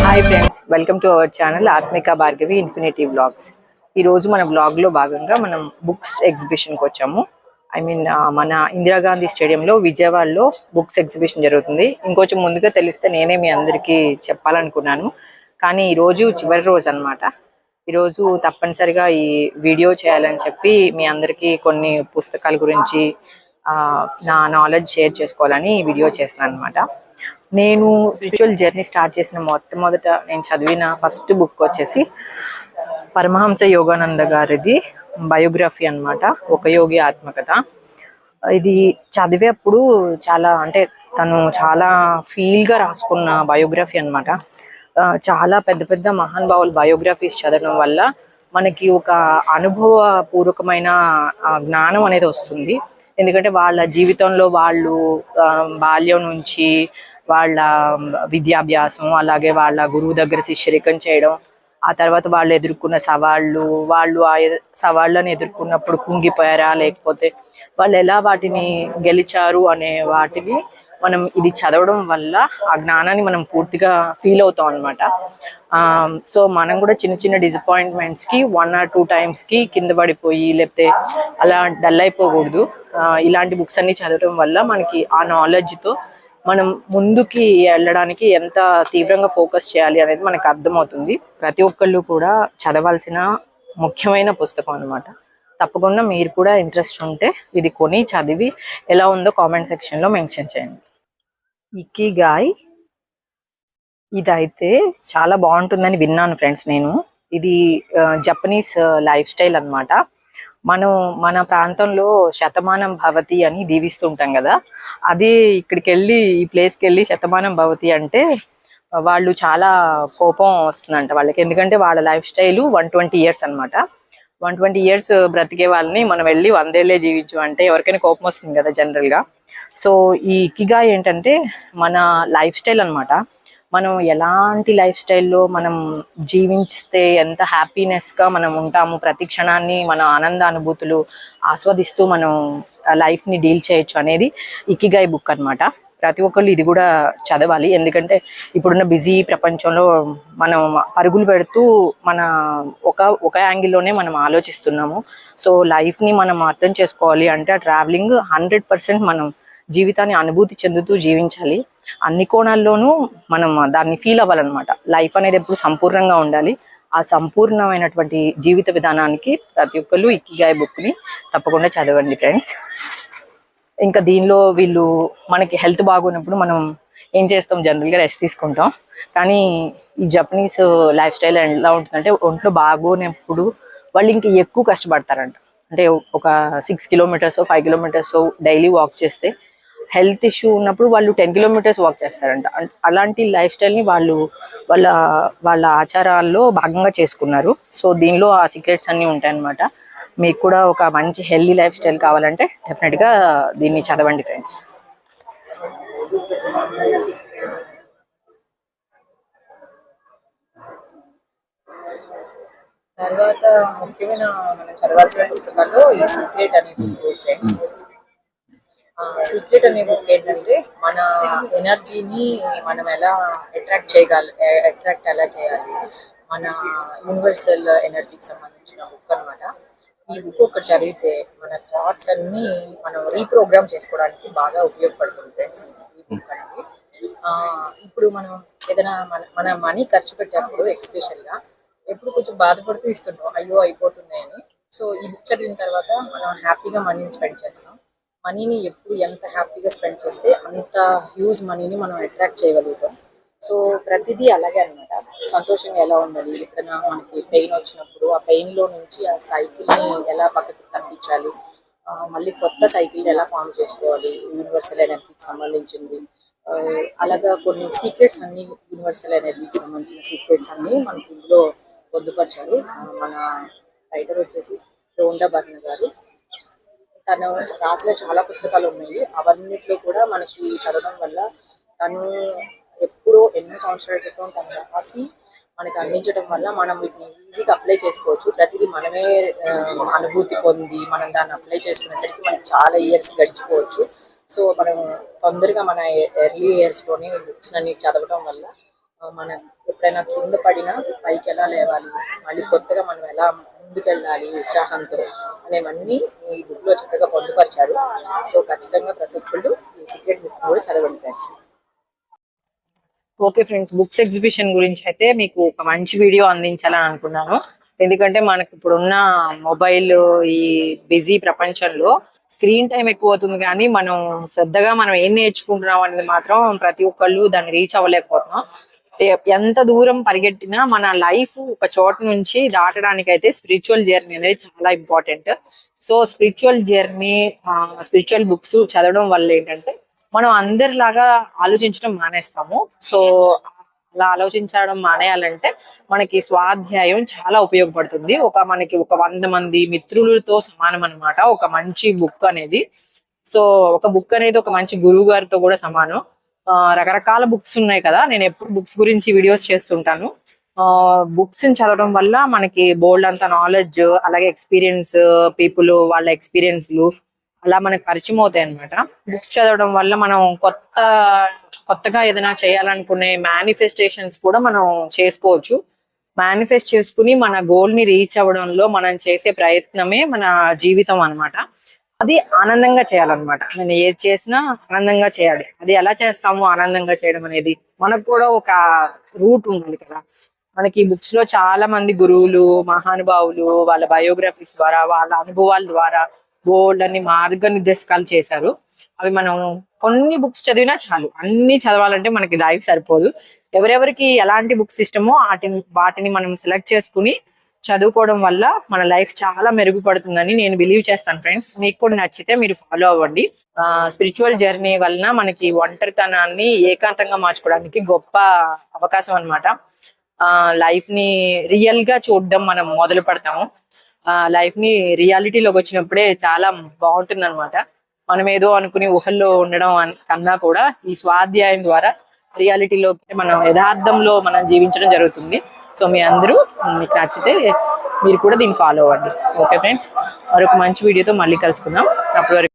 Hi friends, welcome to our channel ఆత్మిక Bhargavi infinity vlogs. ఈరోజు మన వ్లాగ్లో భాగంగా మనం బుక్స్ ఎగ్జిబిషన్కి వచ్చాము. మన ఇందిరాగాంధీ స్టేడియంలో విజయవాడలో బుక్స్ ఎగ్జిబిషన్ జరుగుతుంది. ఇంకొంచెం ముందుగా తెలిస్తే నేనే మీ అందరికీ చెప్పాలనుకున్నాను, కానీ ఈరోజు చివరి రోజు అనమాట. ఈరోజు తప్పనిసరిగా ఈ వీడియో చేయాలని చెప్పి మీ అందరికీ కొన్ని పుస్తకాల గురించి నా నాలెడ్జ్ షేర్ చేసుకోవాలని వీడియో చేస్తున్నాను అనమాట. నేను స్పిరిచువల్ జర్నీ స్టార్ట్ చేసిన మొట్టమొదట నేను చదివిన ఫస్ట్ బుక్ వచ్చేసి పరమహంస యోగానంద గారిది బయోగ్రఫీ అనమాట, ఒక యోగి ఆత్మకథ. ఇది చదివేప్పుడు తను చాలా ఫీల్గా రాసుకున్న బయోగ్రఫీ అనమాట. చాలా పెద్ద పెద్ద మహానుభావుల బయోగ్రఫీస్ చదవడం వల్ల మనకి ఒక అనుభవపూర్వకమైన జ్ఞానం అనేది వస్తుంది. ఎందుకంటే వాళ్ళ జీవితంలో వాళ్ళు బాల్యం నుంచి వాళ్ళ విద్యాభ్యాసం, అలాగే వాళ్ళ గురువు దగ్గర శిష్యరికం చేయడం, ఆ తర్వాత వాళ్ళు ఎదుర్కొన్న వాళ్ళు ఆ సవాళ్ళను ఎదుర్కొన్నప్పుడు కుంగిపోయారా, లేకపోతే వాళ్ళు ఎలా వాటిని గెలిచారు అనే వాటిని మనం ఇది చదవడం వల్ల ఆ జ్ఞానాన్ని మనం పూర్తిగా ఫీల్ అవుతాం అనమాట. సో మనం కూడా చిన్న చిన్న డిసప్పాయింట్మెంట్స్కి 1 or 2 టైమ్స్కి కింద పడిపోయి లేకపోతే అలా డల్ అయిపోకూడదు. ఇలాంటి బుక్స్ అన్ని చదవడం వల్ల మనకి ఆ నాలెడ్జ్తో మనం ముందుకి వెళ్ళడానికి ఎంత తీవ్రంగా ఫోకస్ చేయాలి అనేది మనకు అర్థమవుతుంది. ప్రతి ఒక్కళ్ళు కూడా చదవాల్సిన ముఖ్యమైన పుస్తకం అనమాట. తప్పకుండా మీరు కూడా ఇంట్రెస్ట్ ఉంటే ఇది కొని చదివి ఎలా ఉందో కామెంట్ సెక్షన్లో మెన్షన్ చేయండి. ఇకిగాయ్ ఇదైతే చాలా బాగుంటుందని విన్నాను ఫ్రెండ్స్. నేను ఇది జపనీస్ లైఫ్ స్టైల్ అనమాట. మన ప్రాంతంలో శతమానం భవతి అని దీవిస్తుంటాం కదా, అది ఇక్కడికి వెళ్ళి ఈ ప్లేస్కి వెళ్ళి శతమానం భవతి అంటే వాళ్ళు చాలా కోపం వస్తుందంట వాళ్ళకి. ఎందుకంటే వాళ్ళ లైఫ్ స్టైల్ 120 years అనమాట. 120 years బ్రతికే వాళ్ళని మనం వెళ్ళి 100 ఏళ్లే జీవించు అంటే ఎవరికైనా కోపం వస్తుంది కదా జనరల్గా. సో ఈ ఇకిగాయ్ ఏంటంటే మన లైఫ్ స్టైల్ అనమాట. మనం ఎలాంటి లైఫ్ స్టైల్లో మనం జీవిస్తే ఎంత హ్యాపీనెస్గా మనం ఉంటాము, ప్రతి క్షణాన్ని మన ఆనంద అనుభూతులు ఆస్వాదిస్తూ మనం లైఫ్ని డీల్ చేయొచ్చు అనేది ఇకిగాయ్ బుక్ అనమాట. ప్రతి ఒక్కళ్ళు ఇది కూడా చదవాలి. ఎందుకంటే ఇప్పుడున్న బిజీ ప్రపంచంలో మనం పరుగులు పెడుతూ మన ఒక యాంగిల్లోనే మనం ఆలోచిస్తున్నాము. సో లైఫ్ని మనం అర్థం చేసుకోవాలి అంటే ఆ ట్రావెలింగ్ 100% మనం జీవితాన్ని అనుభూతి చెందుతూ జీవించాలి. అన్ని కోణాల్లోనూ మనం దాన్ని ఫీల్ అవ్వాలన్నమాట. లైఫ్ అనేది ఎప్పుడు సంపూర్ణంగా ఉండాలి. ఆ సంపూర్ణమైనటువంటి జీవిత విధానానికి ప్రతి ఒక్కళ్ళు ఇకిగాయ్ బుక్ని తప్పకుండా చదవండి ఫ్రెండ్స్. ఇంకా దీనిలో వీళ్ళు మనకి హెల్త్ బాగున్నప్పుడు మనం ఏం చేస్తాం, జనరల్గా రెస్ట్ తీసుకుంటాం. కానీ ఈ జపనీస్ లైఫ్ స్టైల్ ఎలా ఉంటుందంటే ఒంట్లో బాగోనప్పుడు వాళ్ళు ఇంకా ఎక్కువ కష్టపడతారంట. అంటే ఒక 6 kilometers 5 kilometers డైలీ వాక్ చేస్తే, హెల్త్ ఇష్యూ ఉన్నప్పుడు వాళ్ళు 10 kilometers వాక్ చేస్తారంట. అలాంటి లైఫ్ స్టైల్ని వాళ్ళు వాళ్ళ ఆచారాల్లో భాగంగా చేసుకున్నారు. సో దీనిలో ఆ సీక్రెట్స్ అన్నీ ఉంటాయన్నమాట. మీకు కూడా ఒక మంచి హెల్దీ లైఫ్ స్టైల్ కావాలంటే డెఫినెట్గా దీన్ని చదవండి ఫ్రెండ్స్. తర్వాత ముఖ్యమైన మనం చదవాల్సిన పుస్తకాల్లో ఈ సీక్రెట్ అనే బుక్ ఫ్రెండ్స్. సీక్రెట్ అనే బుక్ ఏంటంటే మన ఎనర్జీని మనం ఎలా అట్రాక్ట్ ఎలా చేయాలి, మన యూనివర్సల్ ఎనర్జీకి సంబంధించిన బుక్ అనమాట. ఈ బుక్ ఒకటి చదివితే మన థాట్స్ అన్ని మనం రీప్రోగ్రామ్ చేసుకోవడానికి బాగా ఉపయోగపడుతుంది ఫ్రెండ్స్ ఈ బుక్ అనేది. ఇప్పుడు మనం ఏదైనా మన మనీ ఖర్చు పెట్టేప్పుడు ఎక్స్పెషల్గా ఎప్పుడు కొంచెం బాధపడుతూ ఇస్తుంటాం, అయ్యో అయిపోతున్నాయి అని. సో ఈ బుక్ చదివిన తర్వాత మనం హ్యాపీగా మనీని స్పెండ్ చేస్తాం. మనీని ఎప్పుడు ఎంత హ్యాపీగా స్పెండ్ చేస్తే అంత హ్యూజ్ మనీని మనం అట్రాక్ట్ చేయగలుగుతాం. సో ప్రతిదీ అలాగే అనమాట. సంతోషంగా ఎలా ఉండాలి, ఎప్పుడైనా మనకి పెయిన్ వచ్చినప్పుడు ఆ పెయిన్లో నుంచి ఆ సైకిల్ని ఎలా పక్కకి తప్పించాలి, మళ్ళీ కొత్త సైకిల్ని ఎలా ఫామ్ చేసుకోవాలి, యూనివర్సల్ ఎనర్జీకి సంబంధించింది. అలాగా కొన్ని సీక్రెట్స్ అన్ని, యూనివర్సల్ ఎనర్జీకి సంబంధించిన సీక్రెట్స్ అన్ని మనకి ఇందులో పొందుపరిచారు. మన రైటర్ వచ్చేసి రోండా బర్న్ గారు. తను రాసిన చాలా పుస్తకాలు ఉన్నాయి. అవన్నిట్లో కూడా మనకి చదవడం వల్ల తను ఎప్పుడో ఎన్నో సంవత్సరాల క్రితం తను రాసి మనకి అందించడం వల్ల మనం వీటిని ఈజీగా అప్లై చేసుకోవచ్చు. ప్రతిదీ మనమే అనుభూతి పొంది మనం దాన్ని అప్లై చేసుకునేసరికి మనకి చాలా ఇయర్స్ గడిచిపోవచ్చు. సో మనం తొందరగా మన ఎర్లీ ఇయర్స్లోనే బుక్స్ అన్ని చదవడం వల్ల మన ఎప్పుడైనా కింద పడినా పైకి ఎలా లేవాలి, మళ్ళీ కొత్తగా మనం ఎలా ముందుకెళ్ళాలి ఉత్సాహంతో అనేవన్నీ ఈ బుక్ లో చక్కగా పొందుపరిచారు. సో ఖచ్చితంగా ప్రతి ఒక్కళ్ళు ఈ సీక్రెట్ బుక్ కూడా చదవండి friends. Okay friends, books exhibition గురించి అయితే మీకు ఒక మంచి వీడియో అందించాలని అనుకున్నాను. ఎందుకంటే మనకి ఇప్పుడున్న మొబైల్ ఈ బిజీ ప్రపంచంలో స్క్రీన్ టైం ఎక్కువ అవుతుంది, కానీ మనం శ్రద్ధగా మనం ఏం నేర్చుకుంటున్నాం అనేది మాత్రం ప్రతి ఒక్కళ్ళు దాన్ని రీచ్ అవ్వలేకపోతున్నాం. ఎంత దూరం పరిగెట్టినా మన లైఫ్ ఒక చోట నుంచి దాటడానికి అయితే స్పిరిచువల్ జర్నీ అనేది చాలా important. So spiritual journey, spiritual books చదవడం వల్ల ఏంటంటే మనం అందరిలాగా ఆలోచించడం మానేస్తాము. సో అలా ఆలోచించడం మానేయాలంటే మనకి స్వాధ్యాయం చాలా ఉపయోగపడుతుంది. మనకి ఒక 100 మంది మిత్రులతో సమానం అన్నమాట ఒక మంచి బుక్ అనేది. సో ఒక బుక్ అనేది ఒక మంచి గురువు గారితో కూడా సమానం. రకరకాల బుక్స్ ఉన్నాయి కదా, నేను ఎప్పుడు బుక్స్ గురించి వీడియోస్ చేస్తుంటాను. బుక్స్ చదవడం వల్ల మనకి బోల్డ్ అంత నాలెడ్జ్, అలాగే ఎక్స్పీరియన్స్, పీపుల్ వాళ్ళ ఎక్స్పీరియన్స్లు అలా మనకు పరిచయం అవుతాయి అనమాట. బుక్స్ చదవడం వల్ల మనం కొత్తగా ఏదైనా చేయాలనుకునే మేనిఫెస్టేషన్స్ కూడా మనం చేసుకోవచ్చు. మేనిఫెస్ట్ చేసుకుని మన గోల్ ని రీచ్ అవ్వడంలో మనం చేసే ప్రయత్నమే మన జీవితం అన్నమాట. అది ఆనందంగా చేయాలన్నమాట. నేను ఏది చేసినా ఆనందంగా చేయాలి. అది ఎలా చేస్తాము ఆనందంగా చేయడం అనేది? మనకు కూడా ఒక రూట్ ఉండాలి కదా. మనకి బుక్స్ లో చాలా మంది గురువులు, మహానుభావులు వాళ్ళ బయోగ్రఫీస్ ద్వారా, వాళ్ళ అనుభవాల ద్వారా బోల్డ్ అని మార్గనిర్దేశకాలు చేశారు. అవి మనం కొన్ని బుక్స్ చదివినా చాలు. అన్ని చదవాలంటే మనకి లైఫ్ సరిపోదు. ఎవరెవరికి ఎలాంటి బుక్స్ ఇష్టమో వాటిని మనం సెలెక్ట్ చేసుకుని చదువుకోవడం వల్ల మన లైఫ్ చాలా మెరుగుపడుతుందని నేను బిలీవ్ చేస్తాను ఫ్రెండ్స్. మీకు కూడా నచ్చితే మీరు ఫాలో అవ్వండి. స్పిరిచువల్ జర్నీ వలన మనకి ఒంటరితనాన్ని ఏకాంతంగా మార్చుకోవడానికి గొప్ప అవకాశం అన్నమాట. లైఫ్ ని రియల్ గా చూడడం మనం మొదలు పెడతాము. లైఫ్ ని రియాలిటీలోకి వచ్చినప్పుడే చాలా బాగుంటుంది అనమాట. మనం ఏదో అనుకుని ఊహల్లో ఉండడం కన్నా కూడా ఈ స్వాధ్యాయం ద్వారా రియాలిటీలో మనం యథార్థంలో మనం జీవించడం జరుగుతుంది. సో మీ అందరూ మీకు నచ్చితే మీరు కూడా దీన్ని ఫాలో అవ్వండి. ఓకే ఫ్రెండ్స్, మరొక మంచి వీడియోతో మళ్ళీ కలుసుకుందాం. అప్పటి వరకు